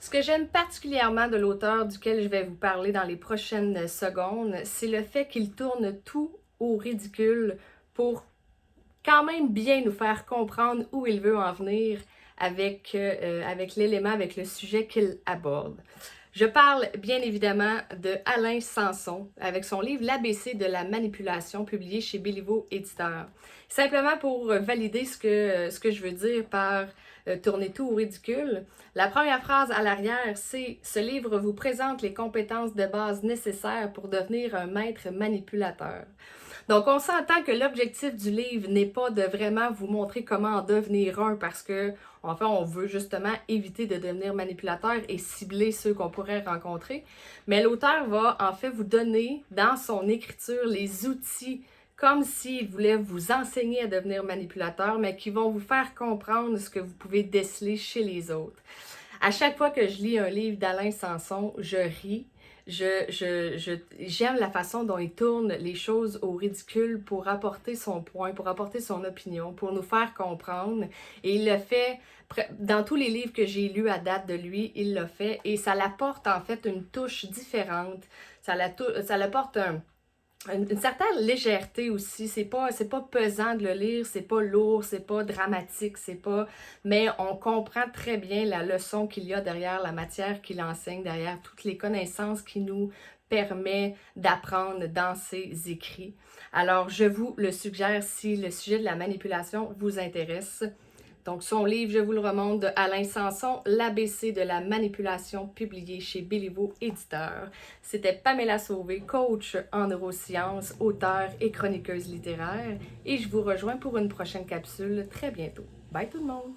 Ce que j'aime particulièrement de l'auteur duquel je vais vous parler dans les prochaines secondes, c'est le fait qu'il tourne tout au ridicule pour quand même bien nous faire comprendre où il veut en venir avec l'élément, avec le sujet qu'il aborde. Je parle bien évidemment de Alain Sanson avec son livre L'ABC de la manipulation publié chez Béliveau Éditeur. Simplement pour valider ce que je veux dire par tourner tout au ridicule, la première phrase à l'arrière, c'est « Ce livre vous présente les compétences de base nécessaires pour devenir un maître manipulateur ». Donc, on s'entend que l'objectif du livre n'est pas de vraiment vous montrer comment en devenir un parce que, enfin, on veut justement éviter de devenir manipulateur et cibler ceux qu'on pourrait rencontrer. Mais l'auteur va en fait vous donner dans son écriture les outils comme s'il voulait vous enseigner à devenir manipulateur, mais qui vont vous faire comprendre ce que vous pouvez déceler chez les autres. À chaque fois que je lis un livre d'Alain Sanson, je ris. J'aime la façon dont il tourne les choses au ridicule pour apporter son point, pour apporter son opinion, pour nous faire comprendre. Et il le fait dans tous les livres que j'ai lus à date de lui, il l'a fait. Et ça l'apporte en fait une touche différente. Ça l'apporte une certaine légèreté aussi, c'est pas pesant de le lire, c'est pas lourd, c'est pas dramatique, mais on comprend très bien la leçon qu'il y a derrière la matière qu'il enseigne, derrière toutes les connaissances qu'il nous permet d'apprendre dans ses écrits. Alors, je vous le suggère si le sujet de la manipulation vous intéresse. Donc, son livre, je vous le remonte, de Alain Sanson, L'ABC de la manipulation, publié chez Béliveau Éditeur. C'était Pamela Sauvé, coach en neurosciences, auteure et chroniqueuse littéraire. Et je vous rejoins pour une prochaine capsule très bientôt. Bye tout le monde!